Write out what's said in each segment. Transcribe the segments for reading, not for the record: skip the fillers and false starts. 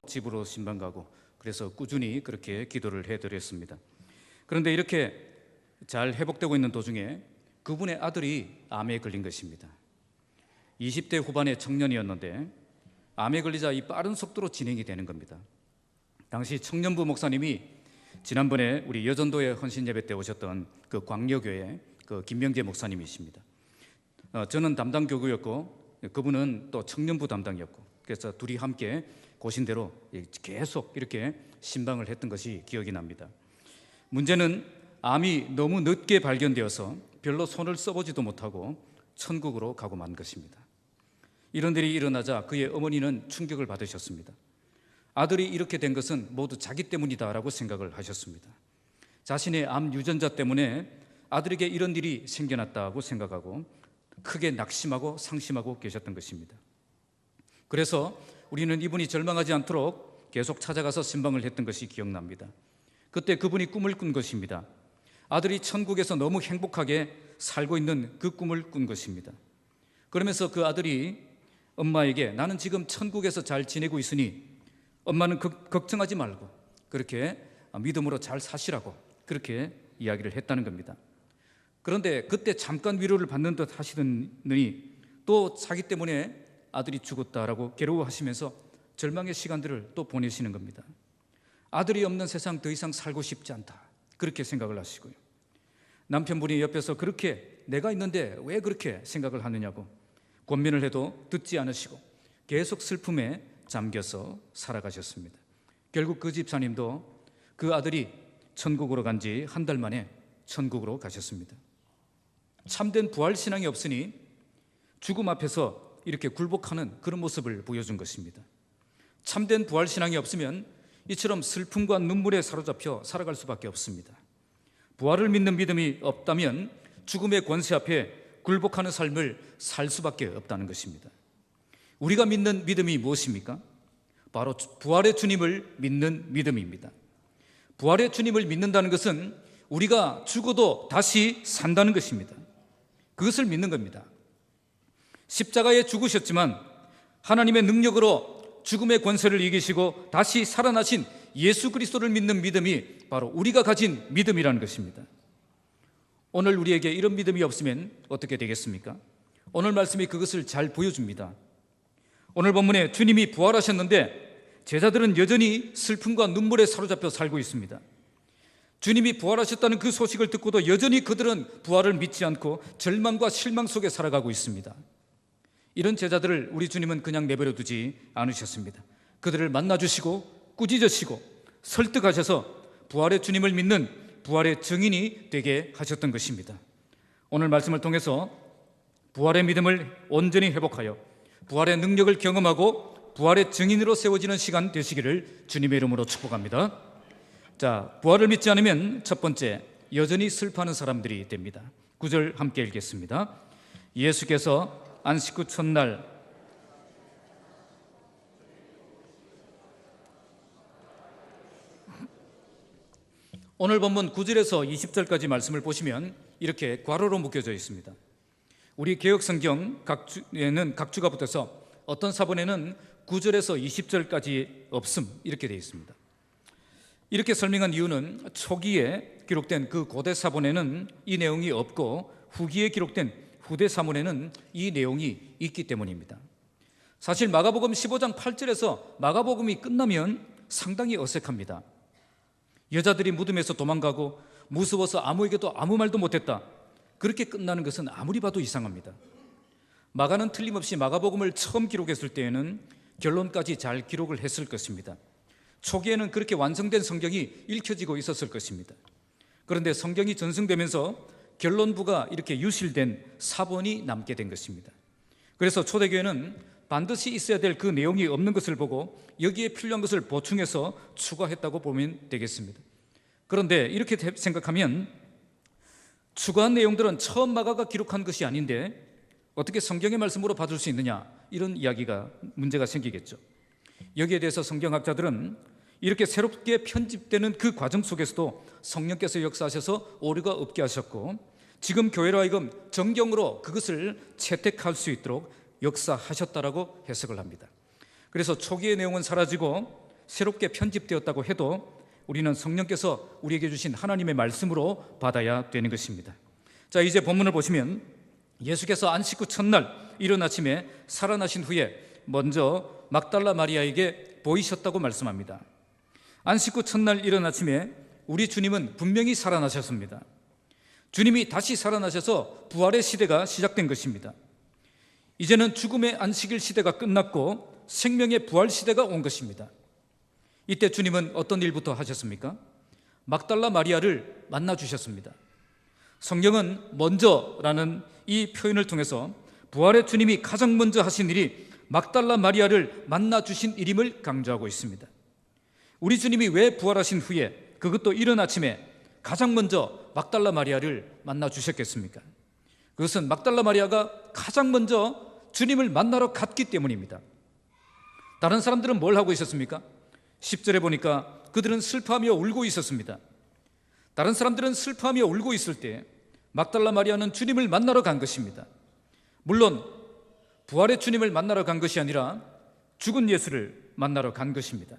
집으로 신방 가고, 그래서 꾸준히 그렇게 기도를 해드렸습니다. 그런데 이렇게 잘 회복되고 있는 도중에 그분의 아들이 암에 걸린 것입니다. 20대 후반의 청년이었는데 암에 걸리자 이 빠른 속도로 진행이 되는 겁니다. 당시 청년부 목사님이 지난번에 우리 여전도의 헌신 예배 때 오셨던 그 광려교회 그 김명재 목사님이십니다. 저는 담당 교구였고 그분은 또 청년부 담당이었고, 그래서 둘이 함께 고신대로 계속 이렇게 신방을 했던 것이 기억이 납니다. 문제는 암이 너무 늦게 발견되어서 별로 손을 써보지도 못하고 천국으로 가고 만 것입니다. 이런 일이 일어나자 그의 어머니는 충격을 받으셨습니다. 아들이 이렇게 된 것은 모두 자기 때문이다라고 생각을 하셨습니다. 자신의 암 유전자 때문에 아들에게 이런 일이 생겨났다고 생각하고 크게 낙심하고 상심하고 계셨던 것입니다. 그래서 우리는 이분이 절망하지 않도록 계속 찾아가서 신방을 했던 것이 기억납니다. 그때 그분이 꿈을 꾼 것입니다. 아들이 천국에서 너무 행복하게 살고 있는 그 꿈을 꾼 것입니다. 그러면서 그 아들이 엄마에게 나는 지금 천국에서 잘 지내고 있으니 엄마는 걱정하지 말고 그렇게 믿음으로 잘 사시라고 그렇게 이야기를 했다는 겁니다. 그런데 그때 잠깐 위로를 받는 듯 하시더니 또 자기 때문에 아들이 죽었다라고 괴로워하시면서 절망의 시간들을 또 보내시는 겁니다. 아들이 없는 세상 더 이상 살고 싶지 않다 그렇게 생각을 하시고요. 남편분이 옆에서 그렇게 내가 있는데 왜 그렇게 생각을 하느냐고 권면을 해도 듣지 않으시고 계속 슬픔에 잠겨서 살아가셨습니다. 결국 그 집사님도 그 아들이 천국으로 간 지 한 달 만에 천국으로 가셨습니다. 참된 부활신앙이 없으니 죽음 앞에서 이렇게 굴복하는 그런 모습을 보여준 것입니다. 참된 부활신앙이 없으면 이처럼 슬픔과 눈물에 사로잡혀 살아갈 수밖에 없습니다. 부활을 믿는 믿음이 없다면 죽음의 권세 앞에 굴복하는 삶을 살 수밖에 없다는 것입니다. 우리가 믿는 믿음이 무엇입니까? 바로 부활의 주님을 믿는 믿음입니다. 부활의 주님을 믿는다는 것은 우리가 죽어도 다시 산다는 것입니다. 그것을 믿는 겁니다. 십자가에 죽으셨지만 하나님의 능력으로 죽음의 권세를 이기시고 다시 살아나신 예수 그리스도를 믿는 믿음이 바로 우리가 가진 믿음이라는 것입니다. 오늘 우리에게 이런 믿음이 없으면 어떻게 되겠습니까? 오늘 말씀이 그것을 잘 보여줍니다. 오늘 본문에 주님이 부활하셨는데 제자들은 여전히 슬픔과 눈물에 사로잡혀 살고 있습니다. 주님이 부활하셨다는 그 소식을 듣고도 여전히 그들은 부활을 믿지 않고 절망과 실망 속에 살아가고 있습니다. 이런 제자들을 우리 주님은 그냥 내버려 두지 않으셨습니다. 그들을 만나주시고 꾸짖으시고 설득하셔서 부활의 주님을 믿는 부활의 증인이 되게 하셨던 것입니다. 오늘 말씀을 통해서 부활의 믿음을 온전히 회복하여 부활의 능력을 경험하고 부활의 증인으로 세워지는 시간 되시기를 주님의 이름으로 축복합니다. 자, 부활을 믿지 않으면 첫 번째, 여전히 슬퍼하는 사람들이 됩니다. 9절 함께 읽겠습니다. 예수께서 안식 후 첫날 오늘 본문 9절에서 20절까지 말씀을 보시면 이렇게 괄호로 묶여져 있습니다. 우리 개혁성경 각주에는 각주가 붙어서 어떤 사본에는 9절에서 20절까지 없음 이렇게 되어 있습니다. 이렇게 설명한 이유는 초기에 기록된 그 고대 사본에는 이 내용이 없고 후기에 기록된 후대 사본에는 이 내용이 있기 때문입니다. 사실 마가복음 15장 8절에서 마가복음이 끝나면 상당히 어색합니다. 여자들이 무덤에서 도망가고 무서워서 아무에게도 아무 말도 못했다, 그렇게 끝나는 것은 아무리 봐도 이상합니다. 마가는 틀림없이 마가복음을 처음 기록했을 때에는 결론까지 잘 기록을 했을 것입니다. 초기에는 그렇게 완성된 성경이 읽혀지고 있었을 것입니다. 그런데 성경이 전승되면서 결론부가 이렇게 유실된 사본이 남게 된 것입니다. 그래서 초대교회는 반드시 있어야 될 그 내용이 없는 것을 보고 여기에 필요한 것을 보충해서 추가했다고 보면 되겠습니다. 그런데 이렇게 생각하면 추가한 내용들은 처음 마가가 기록한 것이 아닌데 어떻게 성경의 말씀으로 받을 수 있느냐, 이런 이야기가 문제가 생기겠죠. 여기에 대해서 성경학자들은 이렇게 새롭게 편집되는 그 과정 속에서도 성령께서 역사하셔서 오류가 없게 하셨고 지금 교회로 하여금 정경으로 그것을 채택할 수 있도록 역사하셨다라고 해석을 합니다. 그래서 초기의 내용은 사라지고 새롭게 편집되었다고 해도 우리는 성령께서 우리에게 주신 하나님의 말씀으로 받아야 되는 것입니다. 자, 이제 본문을 보시면 예수께서 안식 후 첫날 이른 아침에 살아나신 후에 먼저 막달라 마리아에게 보이셨다고 말씀합니다. 안식 후 첫날 이른 아침에 우리 주님은 분명히 살아나셨습니다. 주님이 다시 살아나셔서 부활의 시대가 시작된 것입니다. 이제는 죽음의 안식일 시대가 끝났고 생명의 부활 시대가 온 것입니다. 이때 주님은 어떤 일부터 하셨습니까? 막달라 마리아를 만나 주셨습니다. 성경은 먼저라는 이 표현을 통해서 부활의 주님이 가장 먼저 하신 일이 막달라 마리아를 만나 주신 일임을 강조하고 있습니다. 우리 주님이 왜 부활하신 후에 그것도 이른 아침에 가장 먼저 막달라 마리아를 만나 주셨겠습니까? 그것은 막달라 마리아가 가장 먼저 주님을 만나러 갔기 때문입니다. 다른 사람들은 뭘 하고 있었습니까? 10절에 보니까 그들은 슬퍼하며 울고 있었습니다. 다른 사람들은 슬퍼하며 울고 있을 때 막달라 마리아는 주님을 만나러 간 것입니다. 물론 부활의 주님을 만나러 간 것이 아니라 죽은 예수를 만나러 간 것입니다.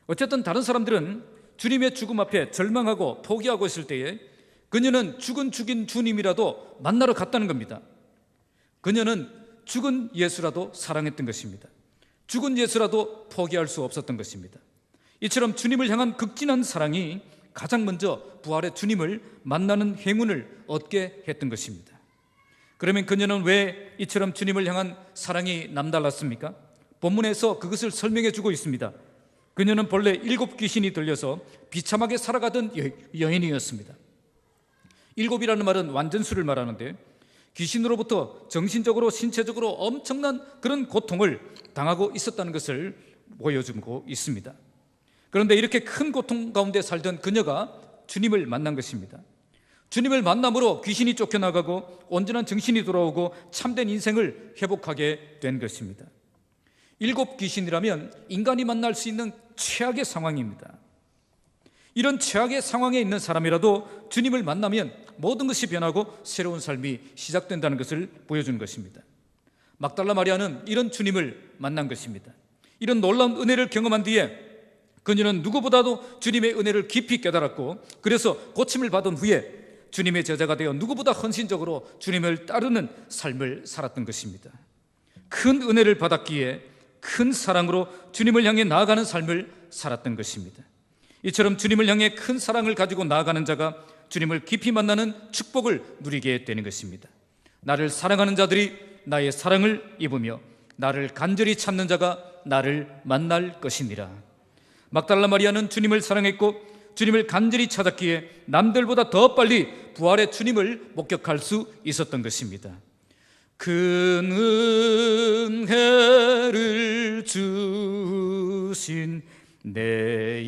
어쨌든 다른 사람들은 주님의 죽음 앞에 절망하고 포기하고 있을 때에 그녀는 죽은 주님이라도 만나러 갔다는 겁니다. 그녀는 죽은 예수라도 사랑했던 것입니다. 죽은 예수라도 포기할 수 없었던 것입니다. 이처럼 주님을 향한 극진한 사랑이 가장 먼저 부활의 주님을 만나는 행운을 얻게 했던 것입니다. 그러면 그녀는 왜 이처럼 주님을 향한 사랑이 남달랐습니까? 본문에서 그것을 설명해 주고 있습니다. 그녀는 본래 7 귀신이 들려서 비참하게 살아가던 여인이었습니다. 7이라는 말은 완전수를 말하는데 귀신으로부터 정신적으로 신체적으로 엄청난 그런 고통을 당하고 있었다는 것을 보여주고 있습니다. 그런데 이렇게 큰 고통 가운데 살던 그녀가 주님을 만난 것입니다. 주님을 만남으로 귀신이 쫓겨나가고 온전한 정신이 돌아오고 참된 인생을 회복하게 된 것입니다. 7 귀신이라면 인간이 만날 수 있는 최악의 상황입니다. 이런 최악의 상황에 있는 사람이라도 주님을 만나면 모든 것이 변하고 새로운 삶이 시작된다는 것을 보여주는 것입니다. 막달라 마리아는 이런 주님을 만난 것입니다. 이런 놀라운 은혜를 경험한 뒤에 그녀는 누구보다도 주님의 은혜를 깊이 깨달았고 그래서 고침을 받은 후에 주님의 제자가 되어 누구보다 헌신적으로 주님을 따르는 삶을 살았던 것입니다. 큰 은혜를 받았기에 큰 사랑으로 주님을 향해 나아가는 삶을 살았던 것입니다. 이처럼 주님을 향해 큰 사랑을 가지고 나아가는 자가 주님을 깊이 만나는 축복을 누리게 되는 것입니다. 나를 사랑하는 자들이 나의 사랑을 입으며 나를 간절히 찾는 자가 나를 만날 것이니라. 막달라 마리아는 주님을 사랑했고 주님을 간절히 찾았기에 남들보다 더 빨리 부활의 주님을 목격할 수 있었던 것입니다. 큰 은혜를 주신 내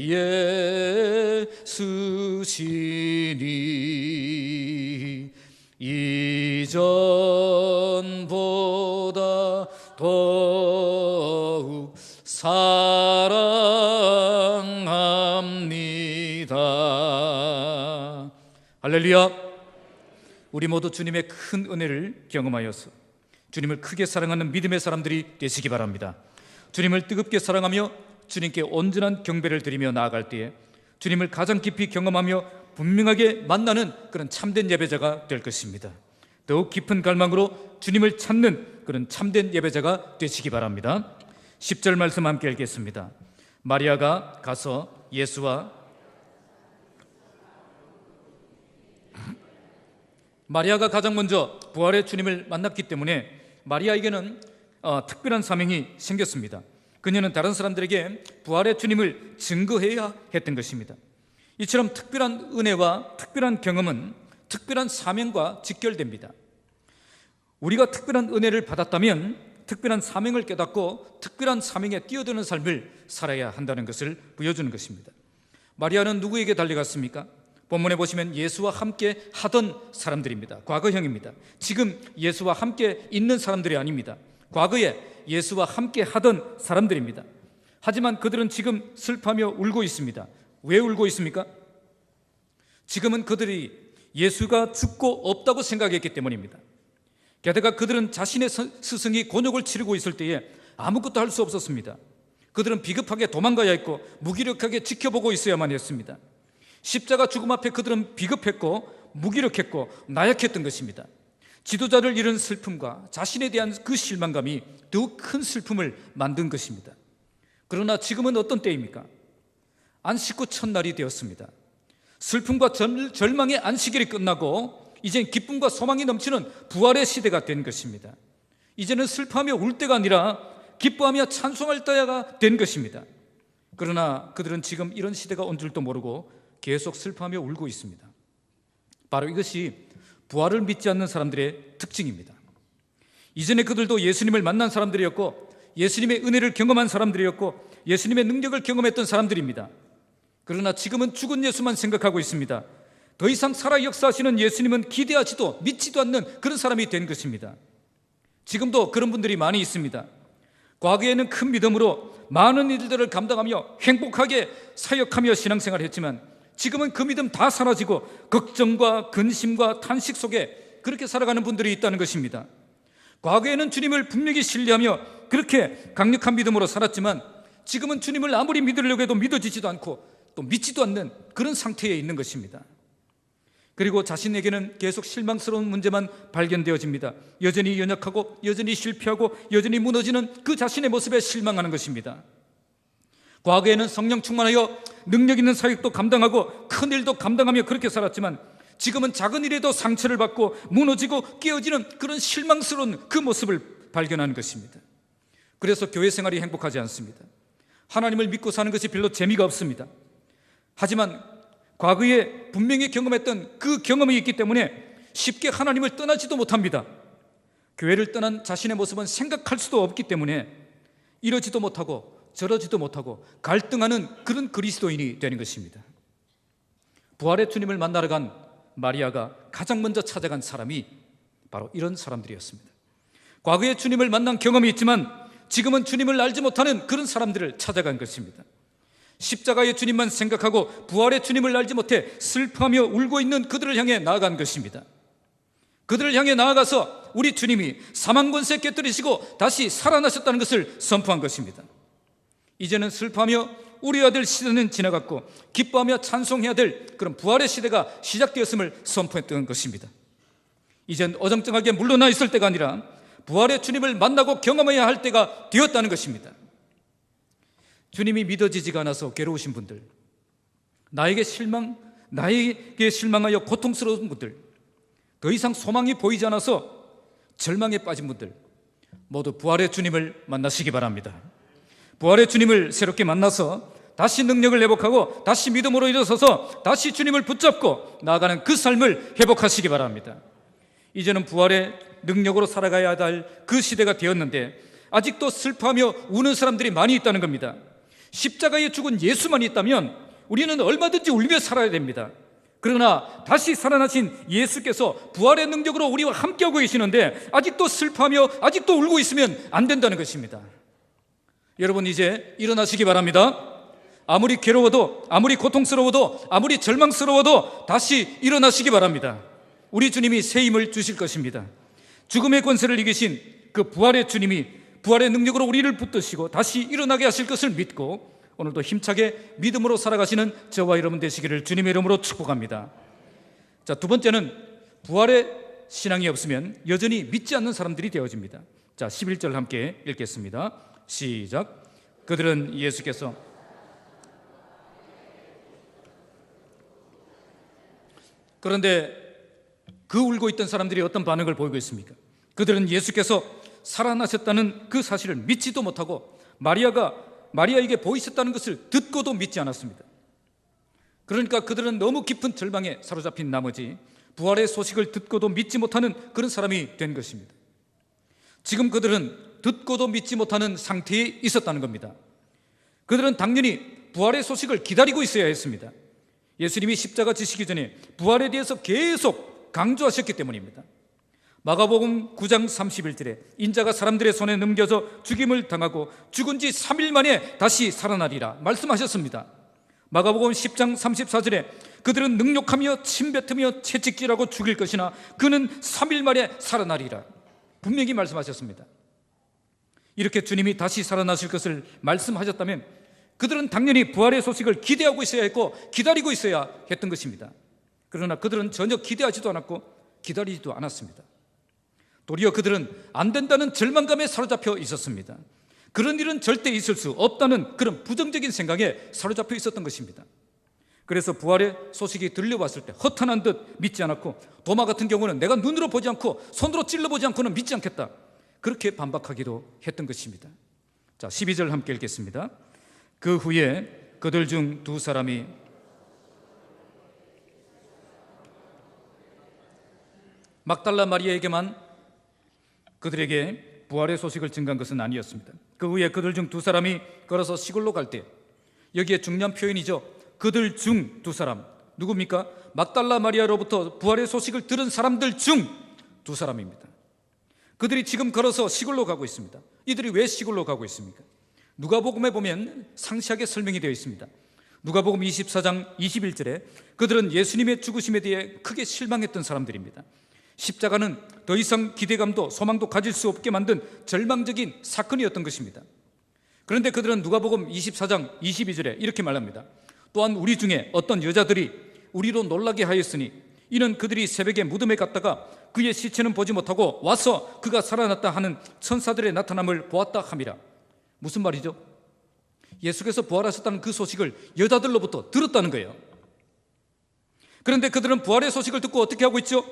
예수시니 이전보다 더욱 사랑합니다. 할렐루야. 우리 모두 주님의 큰 은혜를 경험하여서 주님을 크게 사랑하는 믿음의 사람들이 되시기 바랍니다. 주님을 뜨겁게 사랑하며 주님께 온전한 경배를 드리며 나아갈 때에 주님을 가장 깊이 경험하며 분명하게 만나는 그런 참된 예배자가 될 것입니다. 더욱 깊은 갈망으로 주님을 찾는 그런 참된 예배자가 되시기 바랍니다. 10절 말씀 함께 읽겠습니다. 마리아가 가서 마리아가 가장 먼저 부활의 주님을 만났기 때문에 마리아에게는 특별한 사명이 생겼습니다. 그녀는 다른 사람들에게 부활의 주님을 증거해야 했던 것입니다. 이처럼 특별한 은혜와 특별한 경험은 특별한 사명과 직결됩니다. 우리가 특별한 은혜를 받았다면 특별한 사명을 깨닫고 특별한 사명에 뛰어드는 삶을 살아야 한다는 것을 보여주는 것입니다. 마리아는 누구에게 달려갔습니까? 본문에 보시면 예수와 함께 하던 사람들입니다. 과거형입니다. 지금 예수와 함께 있는 사람들이 아닙니다. 과거에 예수와 함께 하던 사람들입니다. 하지만 그들은 지금 슬퍼하며 울고 있습니다. 왜 울고 있습니까? 지금은 그들이 예수가 죽고 없다고 생각했기 때문입니다. 게다가 그들은 자신의 스승이 곤욕을 치르고 있을 때에 아무것도 할 수 없었습니다. 그들은 비급하게 도망가야 했고 무기력하게 지켜보고 있어야만 했습니다. 십자가 죽음 앞에 그들은 비급했고 무기력했고 나약했던 것입니다. 지도자를 잃은 슬픔과 자신에 대한 그 실망감이 더욱 큰 슬픔을 만든 것입니다. 그러나 지금은 어떤 때입니까? 안식 후 첫날이 되었습니다. 슬픔과 절망의 안식일이 끝나고 이젠 기쁨과 소망이 넘치는 부활의 시대가 된 것입니다. 이제는 슬퍼하며 울 때가 아니라 기뻐하며 찬송할 때가 된 것입니다. 그러나 그들은 지금 이런 시대가 온 줄도 모르고 계속 슬퍼하며 울고 있습니다. 바로 이것이 부활을 믿지 않는 사람들의 특징입니다. 이전에 그들도 예수님을 만난 사람들이었고 예수님의 은혜를 경험한 사람들이었고 예수님의 능력을 경험했던 사람들입니다. 그러나 지금은 죽은 예수만 생각하고 있습니다. 더 이상 살아 역사하시는 예수님은 기대하지도 믿지도 않는 그런 사람이 된 것입니다. 지금도 그런 분들이 많이 있습니다. 과거에는 큰 믿음으로 많은 일들을 감당하며 행복하게 사역하며 신앙생활을 했지만 지금은 그 믿음 다 사라지고 걱정과 근심과 탄식 속에 그렇게 살아가는 분들이 있다는 것입니다. 과거에는 주님을 분명히 신뢰하며 그렇게 강력한 믿음으로 살았지만 지금은 주님을 아무리 믿으려고 해도 믿어지지도 않고 또 믿지도 않는 그런 상태에 있는 것입니다. 그리고 자신에게는 계속 실망스러운 문제만 발견되어집니다. 여전히 연약하고 여전히 실패하고 여전히 무너지는 그 자신의 모습에 실망하는 것입니다. 과거에는 성령 충만하여 능력 있는 사역도 감당하고 큰 일도 감당하며 그렇게 살았지만 지금은 작은 일에도 상처를 받고 무너지고 깨어지는 그런 실망스러운 그 모습을 발견하는 것입니다. 그래서 교회 생활이 행복하지 않습니다. 하나님을 믿고 사는 것이 별로 재미가 없습니다. 하지만 과거에 분명히 경험했던 그 경험이 있기 때문에 쉽게 하나님을 떠나지도 못합니다. 교회를 떠난 자신의 모습은 생각할 수도 없기 때문에 이러지도 못하고 저러지도 못하고 갈등하는 그런 그리스도인이 되는 것입니다. 부활의 주님을 만나러 간 마리아가 가장 먼저 찾아간 사람이 바로 이런 사람들이었습니다. 과거에 주님을 만난 경험이 있지만 지금은 주님을 알지 못하는 그런 사람들을 찾아간 것입니다. 십자가의 주님만 생각하고 부활의 주님을 알지 못해 슬퍼하며 울고 있는 그들을 향해 나아간 것입니다. 그들을 향해 나아가서 우리 주님이 사망 권세 깨뜨리시고 다시 살아나셨다는 것을 선포한 것입니다. 이제는 슬퍼하며 우리 아들 시대는 지나갔고 기뻐하며 찬송해야 될 그런 부활의 시대가 시작되었음을 선포했던 것입니다. 이젠 어정쩡하게 물러나 있을 때가 아니라 부활의 주님을 만나고 경험해야 할 때가 되었다는 것입니다. 주님이 믿어지지가 않아서 괴로우신 분들, 나에게 실망하여 고통스러운 분들, 더 이상 소망이 보이지 않아서 절망에 빠진 분들 모두 부활의 주님을 만나시기 바랍니다. 부활의 주님을 새롭게 만나서 다시 능력을 회복하고 다시 믿음으로 일어서서 다시 주님을 붙잡고 나아가는 그 삶을 회복하시기 바랍니다. 이제는 부활의 능력으로 살아가야 할 그 시대가 되었는데 아직도 슬퍼하며 우는 사람들이 많이 있다는 겁니다. 십자가에 죽은 예수만 있다면 우리는 얼마든지 울며 살아야 됩니다. 그러나 다시 살아나신 예수께서 부활의 능력으로 우리와 함께하고 계시는데 아직도 슬퍼하며 아직도 울고 있으면 안 된다는 것입니다. 여러분 이제 일어나시기 바랍니다. 아무리 괴로워도 아무리 고통스러워도 아무리 절망스러워도 다시 일어나시기 바랍니다. 우리 주님이 새 힘을 주실 것입니다. 죽음의 권세를 이기신 그 부활의 주님이 부활의 능력으로 우리를 붙드시고 다시 일어나게 하실 것을 믿고 오늘도 힘차게 믿음으로 살아가시는 저와 여러분 되시기를 주님의 이름으로 축복합니다. 자, 두 번째는 부활의 신앙이 없으면 여전히 믿지 않는 사람들이 되어집니다. 자, 11절 함께 읽겠습니다. 시작. 그들은 예수께서 그런데 그 울고 있던 사람들이 어떤 반응을 보이고 있습니까? 그들은 예수께서 살아나셨다는 그 사실을 믿지도 못하고 마리아에게 보이셨다는 것을 듣고도 믿지 않았습니다. 그러니까 그들은 너무 깊은 절망에 사로잡힌 나머지 부활의 소식을 듣고도 믿지 못하는 그런 사람이 된 것입니다. 지금 그들은 듣고도 믿지 못하는 상태에 있었다는 겁니다. 그들은 당연히 부활의 소식을 기다리고 있어야 했습니다. 예수님이 십자가 지시기 전에 부활에 대해서 계속 강조하셨기 때문입니다. 마가복음 9장 31절에 인자가 사람들의 손에 넘겨져 죽임을 당하고 죽은 지 3일 만에 다시 살아나리라 말씀하셨습니다. 마가복음 10장 34절에 그들은 능욕하며 침뱉으며 채찍질하고 죽일 것이나 그는 3일 만에 살아나리라 분명히 말씀하셨습니다. 이렇게 주님이 다시 살아나실 것을 말씀하셨다면 그들은 당연히 부활의 소식을 기대하고 있어야 했고 기다리고 있어야 했던 것입니다. 그러나 그들은 전혀 기대하지도 않았고 기다리지도 않았습니다. 도리어 그들은 안 된다는 절망감에 사로잡혀 있었습니다. 그런 일은 절대 있을 수 없다는 그런 부정적인 생각에 사로잡혀 있었던 것입니다. 그래서 부활의 소식이 들려왔을 때 허탄한 듯 믿지 않았고, 도마 같은 경우는 내가 눈으로 보지 않고 손으로 찔러보지 않고는 믿지 않겠다, 그렇게 반박하기도 했던 것입니다. 자, 12절 함께 읽겠습니다. 그 후에 그들 중 두 사람이 막달라 마리아에게만 그들에게 부활의 소식을 증거한 것은 아니었습니다. 그 후에 그들 중 두 사람이 걸어서 시골로 갈 때, 여기에 중요한 표현이죠. 그들 중 두 사람, 누굽니까? 막달라 마리아로부터 부활의 소식을 들은 사람들 중 두 사람입니다. 그들이 지금 걸어서 시골로 가고 있습니다. 이들이 왜 시골로 가고 있습니까? 누가복음에 보면 상세하게 설명이 되어 있습니다. 누가복음 24장 21절에 그들은 예수님의 죽으심에 대해 크게 실망했던 사람들입니다. 십자가는 더 이상 기대감도 소망도 가질 수 없게 만든 절망적인 사건이었던 것입니다. 그런데 그들은 누가복음 24장 22절에 이렇게 말합니다. 또한 우리 중에 어떤 여자들이 우리로 놀라게 하였으니 이는 그들이 새벽에 무덤에 갔다가 그의 시체는 보지 못하고 와서 그가 살아났다 하는 천사들의 나타남을 보았다 함이라. 무슨 말이죠? 예수께서 부활하셨다는 그 소식을 여자들로부터 들었다는 거예요. 그런데 그들은 부활의 소식을 듣고 어떻게 하고 있죠?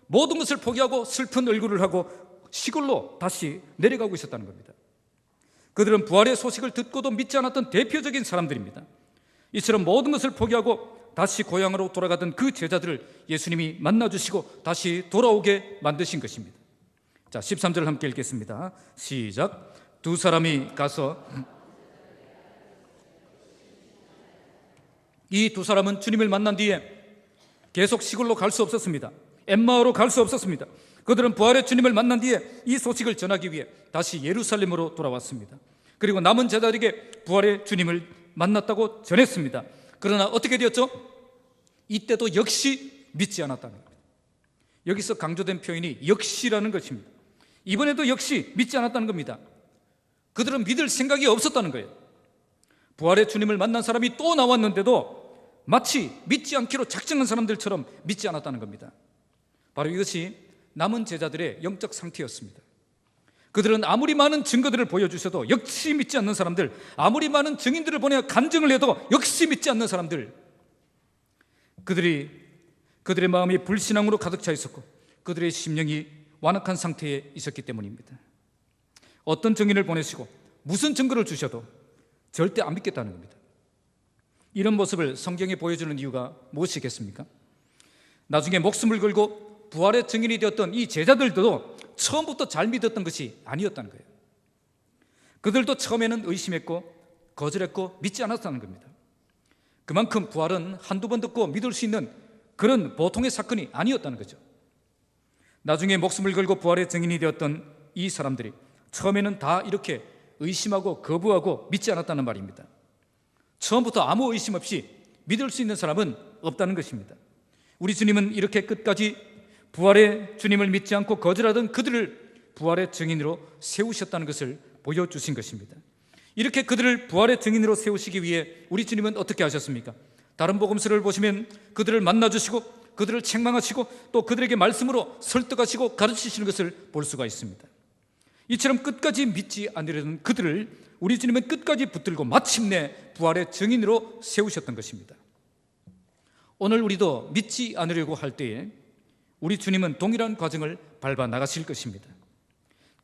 모든 것을 포기하고 슬픈 얼굴을 하고 시골로 다시 내려가고 있었다는 겁니다. 그들은 부활의 소식을 듣고도 믿지 않았던 대표적인 사람들입니다. 이처럼 모든 것을 포기하고 다시 고향으로 돌아가던 그 제자들을 예수님이 만나주시고 다시 돌아오게 만드신 것입니다. 자, 13절 함께 읽겠습니다. 시작. 두 사람이 가서, 이 두 사람은 주님을 만난 뒤에 계속 시골로 갈 수 없었습니다. 엠마오로 갈 수 없었습니다. 그들은 부활의 주님을 만난 뒤에 이 소식을 전하기 위해 다시 예루살렘으로 돌아왔습니다. 그리고 남은 제자들에게 부활의 주님을 만났다고 전했습니다. 그러나 어떻게 되었죠? 이때도 역시 믿지 않았다는 겁니다. 여기서 강조된 표현이 역시라는 것입니다. 이번에도 역시 믿지 않았다는 겁니다. 그들은 믿을 생각이 없었다는 거예요. 부활의 주님을 만난 사람이 또 나왔는데도 마치 믿지 않기로 작정한 사람들처럼 믿지 않았다는 겁니다. 바로 이것이 남은 제자들의 영적 상태였습니다. 그들은 아무리 많은 증거들을 보여주셔도 역시 믿지 않는 사람들, 아무리 많은 증인들을 보내 간증을 해도 역시 믿지 않는 사람들, 그들의 마음이 불신앙으로 가득 차 있었고 그들의 심령이 완악한 상태에 있었기 때문입니다. 어떤 증인을 보내시고 무슨 증거를 주셔도 절대 안 믿겠다는 겁니다. 이런 모습을 성경에 보여주는 이유가 무엇이겠습니까? 나중에 목숨을 걸고 부활의 증인이 되었던 이 제자들도 처음부터 잘 믿었던 것이 아니었다는 거예요. 그들도 처음에는 의심했고 거절했고 믿지 않았다는 겁니다. 그만큼 부활은 한두 번 듣고 믿을 수 있는 그런 보통의 사건이 아니었다는 거죠. 나중에 목숨을 걸고 부활의 증인이 되었던 이 사람들이 처음에는 다 이렇게 의심하고 거부하고 믿지 않았다는 말입니다. 처음부터 아무 의심 없이 믿을 수 있는 사람은 없다는 것입니다. 우리 주님은 이렇게 끝까지 부활의 주님을 믿지 않고 거절하던 그들을 부활의 증인으로 세우셨다는 것을 보여주신 것입니다. 이렇게 그들을 부활의 증인으로 세우시기 위해 우리 주님은 어떻게 하셨습니까? 다른 복음서를 보시면 그들을 만나주시고 그들을 책망하시고 또 그들에게 말씀으로 설득하시고 가르치시는 것을 볼 수가 있습니다. 이처럼 끝까지 믿지 않으려는 그들을 우리 주님은 끝까지 붙들고 마침내 부활의 증인으로 세우셨던 것입니다. 오늘 우리도 믿지 않으려고 할 때에 우리 주님은 동일한 과정을 밟아 나가실 것입니다.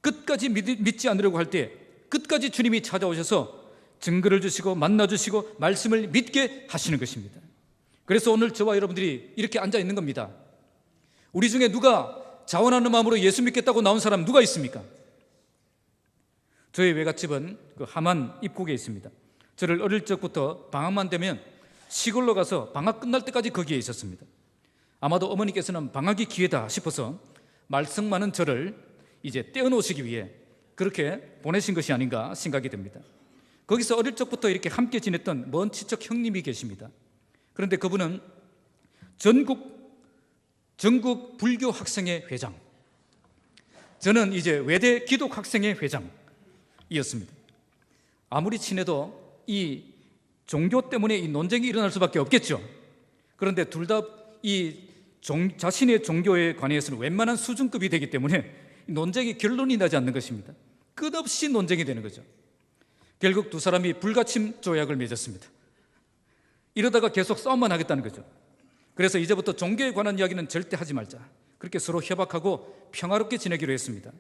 끝까지 믿지 않으려고 할 때 끝까지 주님이 찾아오셔서 증거를 주시고 만나주시고 말씀을 믿게 하시는 것입니다. 그래서 오늘 저와 여러분들이 이렇게 앉아 있는 겁니다. 우리 중에 누가 자원하는 마음으로 예수 믿겠다고 나온 사람 누가 있습니까? 저희 외갓집은 그 함안 입국에 있습니다. 저를 어릴 적부터 방학만 되면 시골로 가서 방학 끝날 때까지 거기에 있었습니다. 아마도 어머니께서는 방학이 기회다 싶어서 말썽 많은 저를 이제 떼어놓으시기 위해 그렇게 보내신 것이 아닌가 생각이 듭니다. 거기서 어릴 적부터 이렇게 함께 지냈던 먼 친척 형님이 계십니다. 그런데 그분은 전국 불교 학생회 회장, 저는 이제 외대 기독 학생회 회장, 이었습니다. 아무리 친해도 이 종교 때문에 이 논쟁이 일어날 수밖에 없겠죠. 그런데 둘 다 이 자신의 종교에 관해서는 웬만한 수준급이 되기 때문에 논쟁이 결론이 나지 않는 것입니다. 끝없이 논쟁이 되는 거죠. 결국 두 사람이 불가침 조약을 맺었습니다. 이러다가 계속 싸움만 하겠다는 거죠. 그래서 이제부터 종교에 관한 이야기는 절대 하지 말자, 그렇게 서로 협약하고 평화롭게 지내기로 했습니다.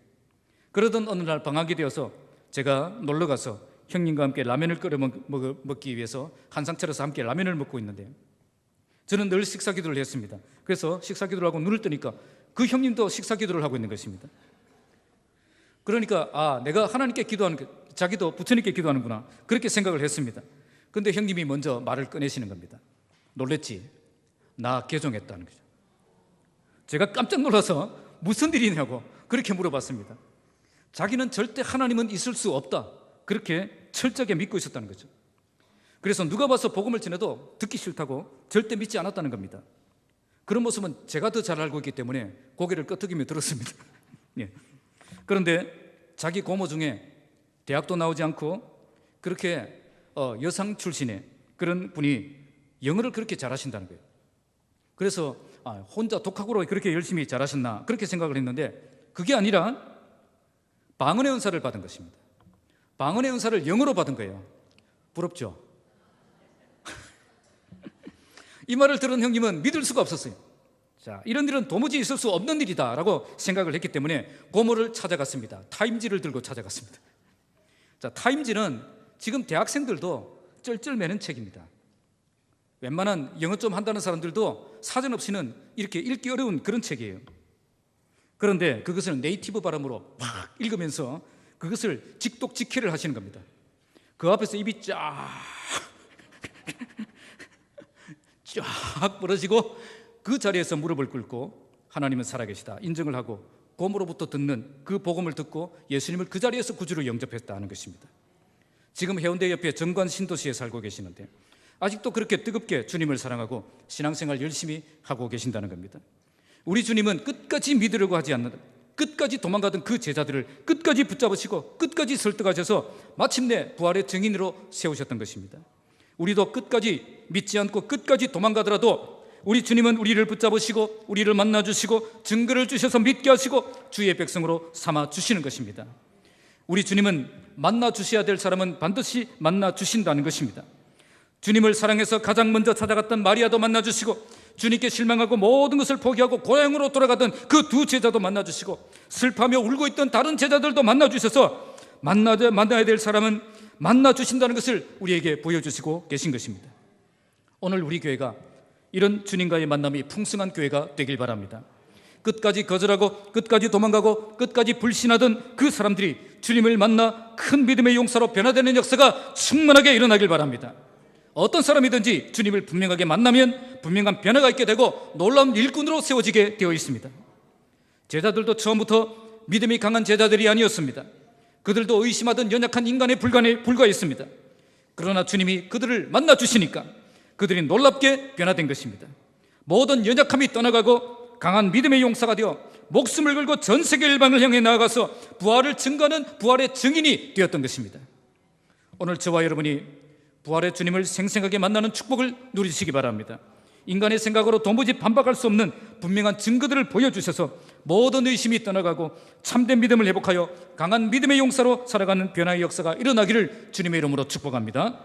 그러던 어느 날 방학이 되어서 제가 놀러가서 형님과 함께 라면을 끓여 먹기 위해서 한상 차려서 함께 라면을 먹고 있는데요, 저는 늘 식사 기도를 했습니다. 그래서 식사 기도를 하고 눈을 뜨니까 그 형님도 식사 기도를 하고 있는 것입니다. 그러니까 내가 하나님께 기도하는, 자기도 부처님께 기도하는구나, 그렇게 생각을 했습니다. 그런데 형님이 먼저 말을 꺼내시는 겁니다. 놀랬지? 나 개종했다는 거죠. 제가 깜짝 놀라서 무슨 일이냐고 그렇게 물어봤습니다. 자기는 절대 하나님은 있을 수 없다, 그렇게 철저하게 믿고 있었다는 거죠. 그래서 누가 봐서 복음을 전해도 듣기 싫다고 절대 믿지 않았다는 겁니다. 그런 모습은 제가 더 잘 알고 있기 때문에 고개를 끄덕이며 들었습니다. 예. 그런데 자기 고모 중에 대학도 나오지 않고 그렇게 여상 출신의 그런 분이 영어를 그렇게 잘하신다는 거예요. 그래서 혼자 독학으로 그렇게 열심히 잘하셨나 그렇게 생각을 했는데, 그게 아니라 방언의 은사를 받은 것입니다. 방언의 은사를 영어로 받은 거예요. 부럽죠? 이 말을 들은 형님은 믿을 수가 없었어요. 자, 이런 일은 도무지 있을 수 없는 일이다 라고 생각을 했기 때문에 고모를 찾아갔습니다. 타임지를 들고 찾아갔습니다. 자, 타임지는 지금 대학생들도 쩔쩔매는 책입니다. 웬만한 영어 좀 한다는 사람들도 사전 없이는 이렇게 읽기 어려운 그런 책이에요. 그런데 그것을 네이티브 발음으로 막 읽으면서 그것을 직독직해를 하시는 겁니다. 그 앞에서 입이 쫙 벌어지고 그 자리에서 무릎을 꿇고 하나님은 살아계시다 인정을 하고 고모로부터 듣는 그 복음을 듣고 예수님을 그 자리에서 구주로 영접했다는 것입니다. 지금 해운대 옆에 정관 신도시에 살고 계시는데 아직도 그렇게 뜨겁게 주님을 사랑하고 신앙생활 열심히 하고 계신다는 겁니다. 우리 주님은 끝까지 믿으려고 하지 않는다, 끝까지 도망가던 그 제자들을 끝까지 붙잡으시고 끝까지 설득하셔서 마침내 부활의 증인으로 세우셨던 것입니다. 우리도 끝까지 믿지 않고 끝까지 도망가더라도 우리 주님은 우리를 붙잡으시고 우리를 만나주시고 증거를 주셔서 믿게 하시고 주의 백성으로 삼아주시는 것입니다. 우리 주님은 만나주셔야 될 사람은 반드시 만나주신다는 것입니다. 주님을 사랑해서 가장 먼저 찾아갔던 마리아도 만나주시고, 주님께 실망하고 모든 것을 포기하고 고향으로 돌아가던 그 두 제자도 만나주시고, 슬퍼하며 울고 있던 다른 제자들도 만나주셔서 만나야 될 사람은 만나주신다는 것을 우리에게 보여주시고 계신 것입니다. 오늘 우리 교회가 이런 주님과의 만남이 풍성한 교회가 되길 바랍니다. 끝까지 거절하고 끝까지 도망가고 끝까지 불신하던 그 사람들이 주님을 만나 큰 믿음의 용사로 변화되는 역사가 충만하게 일어나길 바랍니다. 어떤 사람이든지 주님을 분명하게 만나면 분명한 변화가 있게 되고 놀라운 일꾼으로 세워지게 되어 있습니다. 제자들도 처음부터 믿음이 강한 제자들이 아니었습니다. 그들도 의심하던 연약한 인간에 불과했습니다. 그러나 주님이 그들을 만나주시니까 그들이 놀랍게 변화된 것입니다. 모든 연약함이 떠나가고 강한 믿음의 용사가 되어 목숨을 걸고 전 세계 일방을 향해 나아가서 부활을 증거하는 부활의 증인이 되었던 것입니다. 오늘 저와 여러분이 부활의 주님을 생생하게 만나는 축복을 누리시기 바랍니다. 인간의 생각으로 도무지 반박할 수 없는 분명한 증거들을 보여주셔서 모든 의심이 떠나가고 참된 믿음을 회복하여 강한 믿음의 용사로 살아가는 변화의 역사가 일어나기를 주님의 이름으로 축복합니다.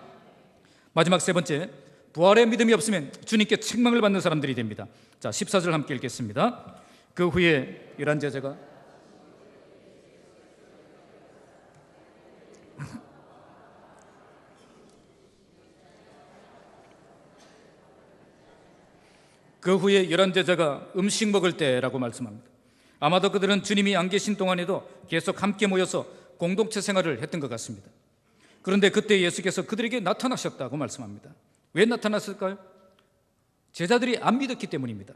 마지막 세 번째, 부활의 믿음이 없으면 주님께 책망을 받는 사람들이 됩니다. 자, 14절 함께 읽겠습니다. 그 후에 11제자가 음식 먹을 때라고 말씀합니다. 아마도 그들은 주님이 안 계신 동안에도 계속 함께 모여서 공동체 생활을 했던 것 같습니다. 그런데 그때 예수께서 그들에게 나타나셨다고 말씀합니다. 왜 나타났을까요? 제자들이 안 믿었기 때문입니다.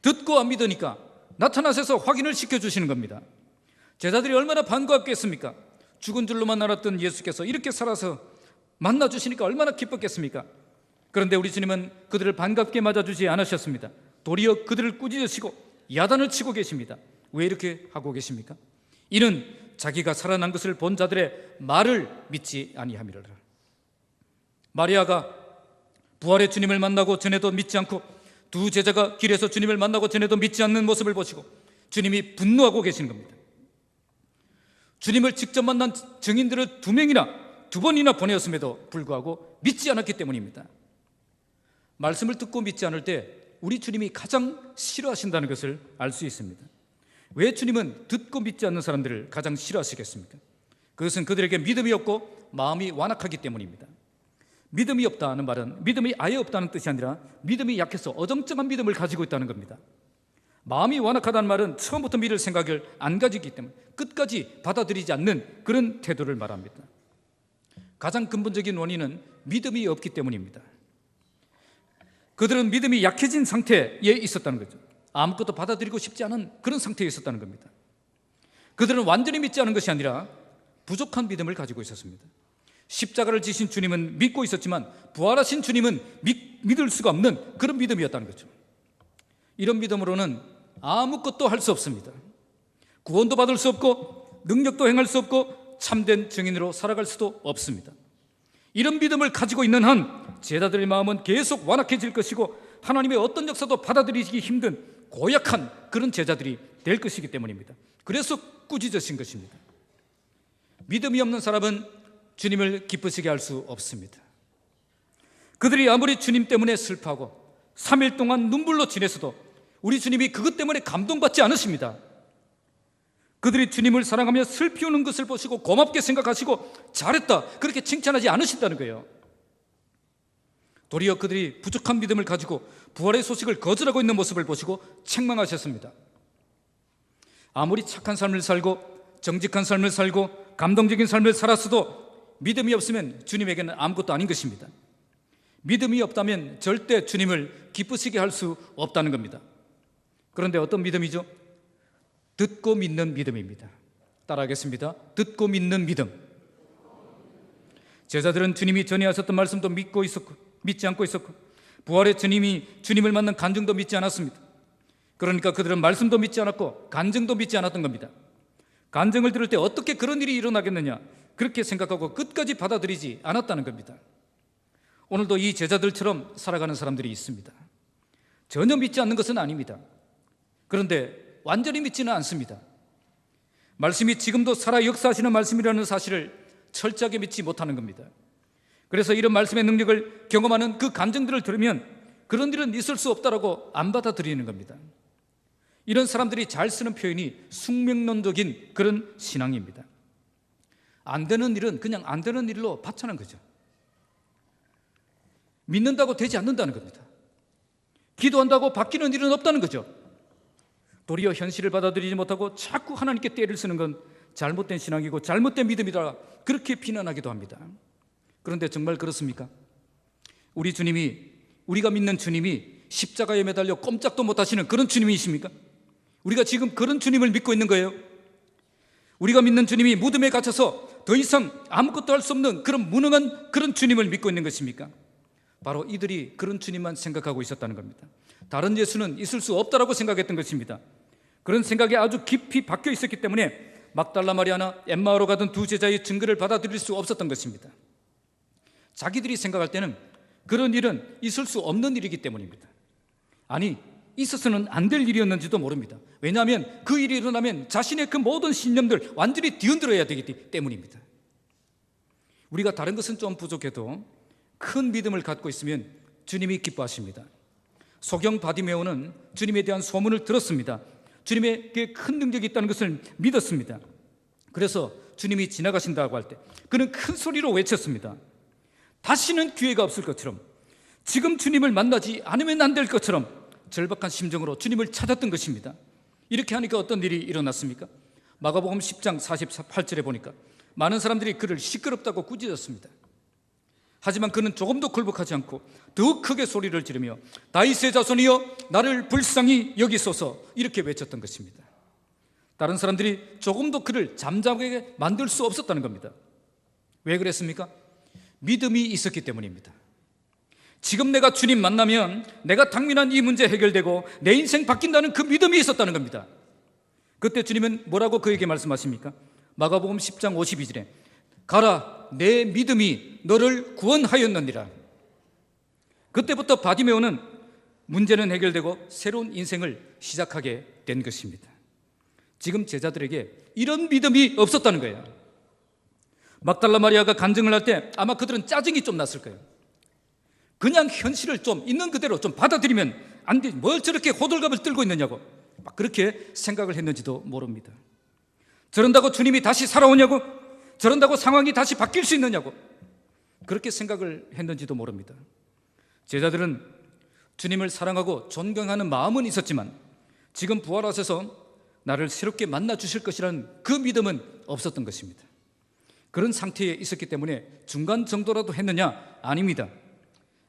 듣고 안 믿으니까 나타나셔서 확인을 시켜주시는 겁니다. 제자들이 얼마나 반가웠겠습니까? 죽은 줄로만 알았던 예수께서 이렇게 살아서 만나주시니까 얼마나 기뻤겠습니까? 그런데 우리 주님은 그들을 반갑게 맞아주지 않으셨습니다. 도리어 그들을 꾸짖으시고 야단을 치고 계십니다. 왜 이렇게 하고 계십니까? 이는 자기가 살아난 것을 본 자들의 말을 믿지 아니함이라. 마리아가 부활의 주님을 만나고 전에도 믿지 않고 두 제자가 길에서 주님을 만나고 전에도 믿지 않는 모습을 보시고 주님이 분노하고 계시는 겁니다. 주님을 직접 만난 증인들을 두 번이나 보내었음에도 불구하고 믿지 않았기 때문입니다. 말씀을 듣고 믿지 않을 때 우리 주님이 가장 싫어하신다는 것을 알 수 있습니다. 왜 주님은 듣고 믿지 않는 사람들을 가장 싫어하시겠습니까? 그것은 그들에게 믿음이 없고 마음이 완악하기 때문입니다. 믿음이 없다는 말은 믿음이 아예 없다는 뜻이 아니라 믿음이 약해서 어정쩡한 믿음을 가지고 있다는 겁니다. 마음이 완악하다는 말은 처음부터 믿을 생각을 안 가지기 때문에 끝까지 받아들이지 않는 그런 태도를 말합니다. 가장 근본적인 원인은 믿음이 없기 때문입니다. 그들은 믿음이 약해진 상태에 있었다는 거죠. 아무것도 받아들이고 싶지 않은 그런 상태에 있었다는 겁니다. 그들은 완전히 믿지 않은 것이 아니라 부족한 믿음을 가지고 있었습니다. 십자가를 지신 주님은 믿고 있었지만 부활하신 주님은 믿을 수가 없는 그런 믿음이었다는 거죠. 이런 믿음으로는 아무것도 할 수 없습니다. 구원도 받을 수 없고 능력도 행할 수 없고 참된 증인으로 살아갈 수도 없습니다. 이런 믿음을 가지고 있는 한 제자들의 마음은 계속 완악해질 것이고 하나님의 어떤 역사도 받아들이기 힘든 고약한 그런 제자들이 될 것이기 때문입니다. 그래서 꾸짖으신 것입니다. 믿음이 없는 사람은 주님을 기쁘시게 할 수 없습니다. 그들이 아무리 주님 때문에 슬퍼하고 3일 동안 눈물로 지내서도 우리 주님이 그것 때문에 감동받지 않으십니다. 그들이 주님을 사랑하며 슬피 우는 것을 보시고 고맙게 생각하시고 잘했다 그렇게 칭찬하지 않으신다는 거예요. 도리어 그들이 부족한 믿음을 가지고 부활의 소식을 거절하고 있는 모습을 보시고 책망하셨습니다. 아무리 착한 삶을 살고 정직한 삶을 살고 감동적인 삶을 살았어도 믿음이 없으면 주님에게는 아무것도 아닌 것입니다. 믿음이 없다면 절대 주님을 기쁘시게 할 수 없다는 겁니다. 그런데 어떤 믿음이죠? 듣고 믿는 믿음입니다. 따라하겠습니다. 듣고 믿는 믿음. 제자들은 주님이 전에 하셨던 말씀도 믿지 않고 있었고 부활의 주님을 만난 간증도 믿지 않았습니다. 그러니까 그들은 말씀도 믿지 않았고 간증도 믿지 않았던 겁니다. 간증을 들을 때 어떻게 그런 일이 일어나겠느냐 그렇게 생각하고 끝까지 받아들이지 않았다는 겁니다. 오늘도 이 제자들처럼 살아가는 사람들이 있습니다. 전혀 믿지 않는 것은 아닙니다. 그런데 완전히 믿지는 않습니다. 말씀이 지금도 살아 역사하시는 말씀이라는 사실을 철저하게 믿지 못하는 겁니다. 그래서 이런 말씀의 능력을 경험하는 그 간증들을 들으면 그런 일은 있을 수 없다라고 안 받아들이는 겁니다. 이런 사람들이 잘 쓰는 표현이 숙명론적인 그런 신앙입니다. 안 되는 일은 그냥 안 되는 일로 받자는 거죠. 믿는다고 되지 않는다는 겁니다. 기도한다고 바뀌는 일은 없다는 거죠. 도리어 현실을 받아들이지 못하고 자꾸 하나님께 떼를 쓰는 건 잘못된 신앙이고 잘못된 믿음이다 그렇게 비난하기도 합니다. 그런데 정말 그렇습니까? 우리가 믿는 주님이 십자가에 매달려 꼼짝도 못하시는 그런 주님이십니까? 우리가 지금 그런 주님을 믿고 있는 거예요? 우리가 믿는 주님이 무덤에 갇혀서 더 이상 아무것도 할 수 없는 그런 무능한 그런 주님을 믿고 있는 것입니까? 바로 이들이 그런 주님만 생각하고 있었다는 겁니다. 다른 예수는 있을 수 없다라고 생각했던 것입니다. 그런 생각에 아주 깊이 박혀 있었기 때문에 막달라 마리아나 엠마오로 가던 두 제자의 증거를 받아들일 수 없었던 것입니다. 자기들이 생각할 때는 그런 일은 있을 수 없는 일이기 때문입니다. 아니, 있어서는 안 될 일이었는지도 모릅니다. 왜냐하면 그 일이 일어나면 자신의 그 모든 신념들 완전히 뒤흔들어야 되기 때문입니다. 우리가 다른 것은 좀 부족해도 큰 믿음을 갖고 있으면 주님이 기뻐하십니다. 소경 바디메오는 주님에 대한 소문을 들었습니다. 주님에게 큰 능력이 있다는 것을 믿었습니다. 그래서 주님이 지나가신다고 할 때 그는 큰 소리로 외쳤습니다. 다시는 기회가 없을 것처럼, 지금 주님을 만나지 않으면 안 될 것처럼 절박한 심정으로 주님을 찾았던 것입니다. 이렇게 하니까 어떤 일이 일어났습니까? 마가복음 10장 48절에 보니까 많은 사람들이 그를 시끄럽다고 꾸짖었습니다. 하지만 그는 조금도 굴복하지 않고 더 크게 소리를 지르며 다윗의 자손이여 나를 불쌍히 여기소서 이렇게 외쳤던 것입니다. 다른 사람들이 조금도 그를 잠잠하게 만들 수 없었다는 겁니다. 왜 그랬습니까? 믿음이 있었기 때문입니다. 지금 내가 주님 만나면 내가 당면한 이 문제 해결되고 내 인생 바뀐다는 그 믿음이 있었다는 겁니다. 그때 주님은 뭐라고 그에게 말씀하십니까? 마가복음 10장 52절에 가라, 내 믿음이 너를 구원하였느니라. 그때부터 바디메오는 문제는 해결되고 새로운 인생을 시작하게 된 것입니다. 지금 제자들에게 이런 믿음이 없었다는 거예요. 막달라 마리아가 간증을 할 때 아마 그들은 짜증이 좀 났을 거예요. 그냥 현실을 좀 있는 그대로 좀 받아들이면 안 돼. 뭘 저렇게 호들갑을 떨고 있느냐고 막 그렇게 생각을 했는지도 모릅니다. 저런다고 주님이 다시 살아오냐고, 저런다고 상황이 다시 바뀔 수 있느냐고 그렇게 생각을 했는지도 모릅니다. 제자들은 주님을 사랑하고 존경하는 마음은 있었지만 지금 부활하셔서 나를 새롭게 만나 주실 것이라는 그 믿음은 없었던 것입니다. 그런 상태에 있었기 때문에 중간 정도라도 했느냐? 아닙니다.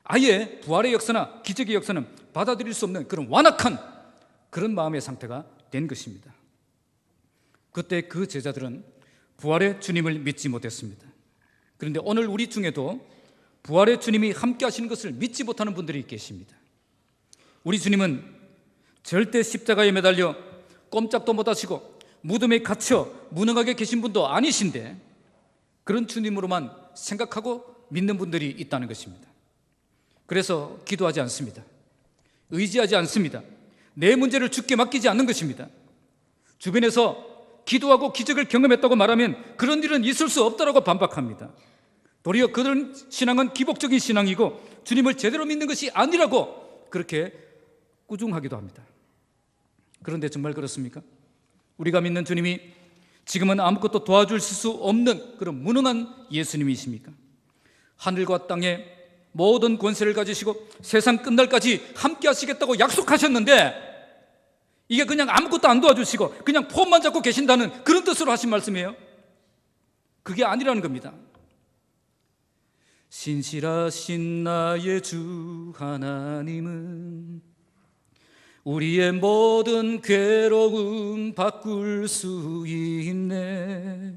아예 부활의 역사나 기적의 역사는 받아들일 수 없는 그런 완악한 그런 마음의 상태가 된 것입니다. 그때 그 제자들은 부활의 주님을 믿지 못했습니다. 그런데 오늘 우리 중에도 부활의 주님이 함께 하시는 것을 믿지 못하는 분들이 계십니다. 우리 주님은 절대 십자가에 매달려 꼼짝도 못하시고 무덤에 갇혀 무능하게 계신 분도 아니신데 그런 주님으로만 생각하고 믿는 분들이 있다는 것입니다. 그래서 기도하지 않습니다. 의지하지 않습니다. 내 문제를 주께 맡기지 않는 것입니다. 주변에서 기도하고 기적을 경험했다고 말하면 그런 일은 있을 수 없다고 반박합니다. 도리어 그런 신앙은 기복적인 신앙이고 주님을 제대로 믿는 것이 아니라고 그렇게 꾸중하기도 합니다. 그런데 정말 그렇습니까? 우리가 믿는 주님이 지금은 아무것도 도와주실 수 없는 그런 무능한 예수님이십니까? 하늘과 땅에 모든 권세를 가지시고 세상 끝날까지 함께 하시겠다고 약속하셨는데 이게 그냥 아무것도 안 도와주시고 그냥 폼만 잡고 계신다는 그런 뜻으로 하신 말씀이에요? 그게 아니라는 겁니다. 신실하신 나의 주 하나님은 우리의 모든 괴로움 바꿀 수 있네.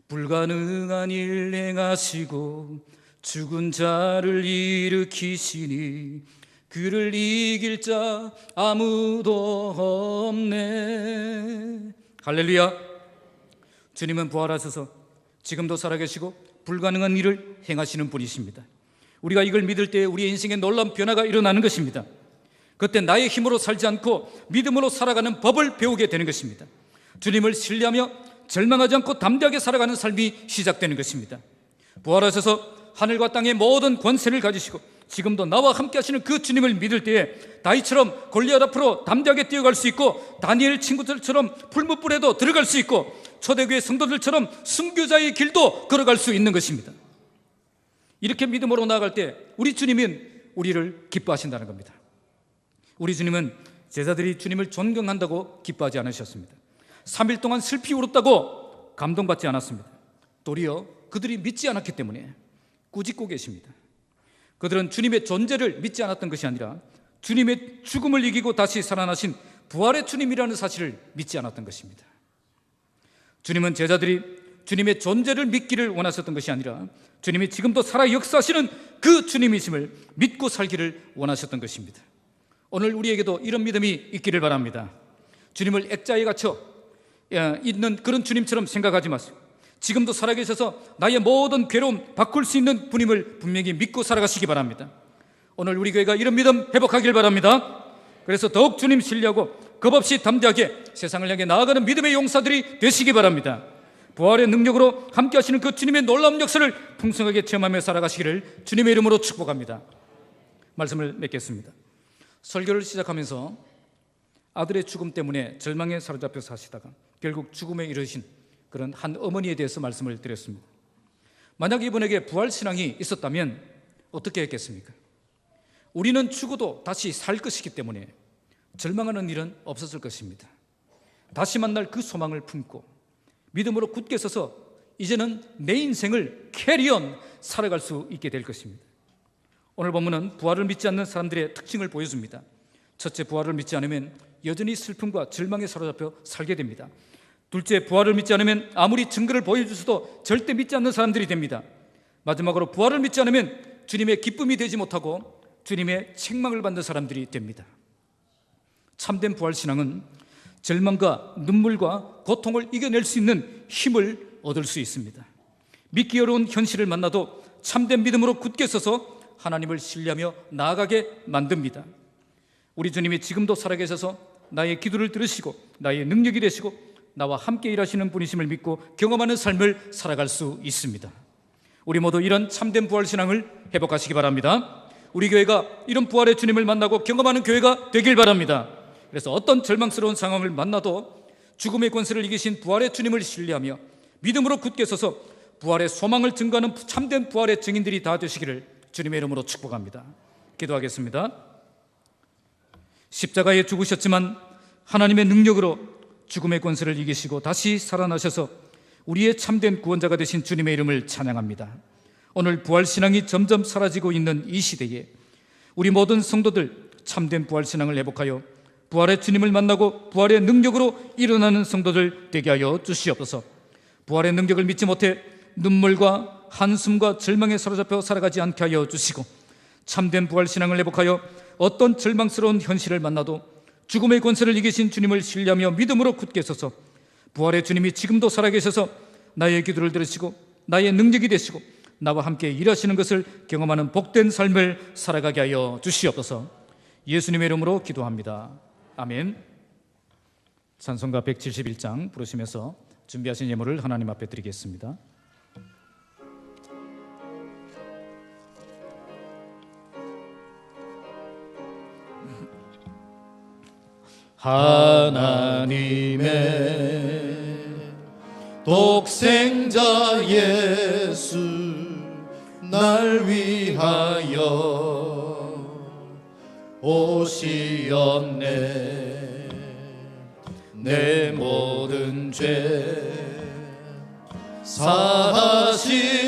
불가능한 일 행하시고 죽은 자를 일으키시니 그를 이길 자 아무도 없네. 할렐루야. 주님은 부활하셔서 지금도 살아계시고 불가능한 일을 행하시는 분이십니다. 우리가 이걸 믿을 때 우리의 인생에 놀라운 변화가 일어나는 것입니다. 그때 나의 힘으로 살지 않고 믿음으로 살아가는 법을 배우게 되는 것입니다. 주님을 신뢰하며 절망하지 않고 담대하게 살아가는 삶이 시작되는 것입니다. 부활하셔서 하늘과 땅의 모든 권세를 가지시고 지금도 나와 함께 하시는 그 주님을 믿을 때에 다윗처럼 골리앗 앞으로 담대하게 뛰어갈 수 있고 다니엘 친구들처럼 풀무불에도 들어갈 수 있고 초대교회 성도들처럼 순교자의 길도 걸어갈 수 있는 것입니다. 이렇게 믿음으로 나아갈 때 우리 주님은 우리를 기뻐하신다는 겁니다. 우리 주님은 제자들이 주님을 존경한다고 기뻐하지 않으셨습니다. 3일 동안 슬피 울었다고 감동받지 않았습니다. 도리어 그들이 믿지 않았기 때문에 꾸짖고 계십니다. 그들은 주님의 존재를 믿지 않았던 것이 아니라 주님의 죽음을 이기고 다시 살아나신 부활의 주님이라는 사실을 믿지 않았던 것입니다. 주님은 제자들이 주님의 존재를 믿기를 원하셨던 것이 아니라 주님이 지금도 살아 역사하시는 그 주님이심을 믿고 살기를 원하셨던 것입니다. 오늘 우리에게도 이런 믿음이 있기를 바랍니다. 주님을 액자에 갇혀 있는 그런 주님처럼 생각하지 마세요. 지금도 살아계셔서 나의 모든 괴로움 바꿀 수 있는 분임을 분명히 믿고 살아가시기 바랍니다. 오늘 우리 교회가 이런 믿음 회복하길 바랍니다. 그래서 더욱 주님 신뢰하고 겁없이 담대하게 세상을 향해 나아가는 믿음의 용사들이 되시기 바랍니다. 부활의 능력으로 함께 하시는 그 주님의 놀라운 역사를 풍성하게 체험하며 살아가시기를 주님의 이름으로 축복합니다. 말씀을 맺겠습니다. 설교를 시작하면서 아들의 죽음 때문에 절망에 사로잡혀 사시다가 결국 죽음에 이르신 그런 한 어머니에 대해서 말씀을 드렸습니다. 만약 이분에게 부활신앙이 있었다면 어떻게 했겠습니까? 우리는 죽어도 다시 살 것이기 때문에 절망하는 일은 없었을 것입니다. 다시 만날 그 소망을 품고 믿음으로 굳게 서서 이제는 내 인생을 캐리온 살아갈 수 있게 될 것입니다. 오늘 본문은 부활을 믿지 않는 사람들의 특징을 보여줍니다. 첫째, 부활을 믿지 않으면 여전히 슬픔과 절망에 사로잡혀 살게 됩니다. 둘째, 부활을 믿지 않으면 아무리 증거를 보여주셔도 절대 믿지 않는 사람들이 됩니다. 마지막으로 부활을 믿지 않으면 주님의 기쁨이 되지 못하고 주님의 책망을 받는 사람들이 됩니다. 참된 부활신앙은 절망과 눈물과 고통을 이겨낼 수 있는 힘을 얻을 수 있습니다. 믿기 어려운 현실을 만나도 참된 믿음으로 굳게 서서 하나님을 신뢰하며 나아가게 만듭니다. 우리 주님이 지금도 살아계셔서 나의 기도를 들으시고 나의 능력이 되시고 나와 함께 일하시는 분이심을 믿고 경험하는 삶을 살아갈 수 있습니다. 우리 모두 이런 참된 부활신앙을 회복하시기 바랍니다. 우리 교회가 이런 부활의 주님을 만나고 경험하는 교회가 되길 바랍니다. 그래서 어떤 절망스러운 상황을 만나도 죽음의 권세를 이기신 부활의 주님을 신뢰하며 믿음으로 굳게 서서 부활의 소망을 증거하는 참된 부활의 증인들이 다 되시기를 주님의 이름으로 축복합니다. 기도하겠습니다. 십자가에 죽으셨지만 하나님의 능력으로 죽음의 권세를 이기시고 다시 살아나셔서 우리의 참된 구원자가 되신 주님의 이름을 찬양합니다. 오늘 부활신앙이 점점 사라지고 있는 이 시대에 우리 모든 성도들 참된 부활신앙을 회복하여 부활의 주님을 만나고 부활의 능력으로 일어나는 성도들 되게 하여 주시옵소서. 부활의 능력을 믿지 못해 눈물과 한숨과 절망에 사로잡혀 살아가지 않게 하여 주시고 참된 부활신앙을 회복하여 어떤 절망스러운 현실을 만나도 죽음의 권세를 이기신 주님을 신뢰하며 믿음으로 굳게 서서 부활의 주님이 지금도 살아계셔서 나의 기도를 들으시고 나의 능력이 되시고 나와 함께 일하시는 것을 경험하는 복된 삶을 살아가게 하여 주시옵소서. 예수님의 이름으로 기도합니다. 아멘. 찬송가 171장 부르시면서 준비하신 예물을 하나님 앞에 드리겠습니다. 하나님의 독생자 예수 날 위하여 오시었네. 내 모든 죄 사하시려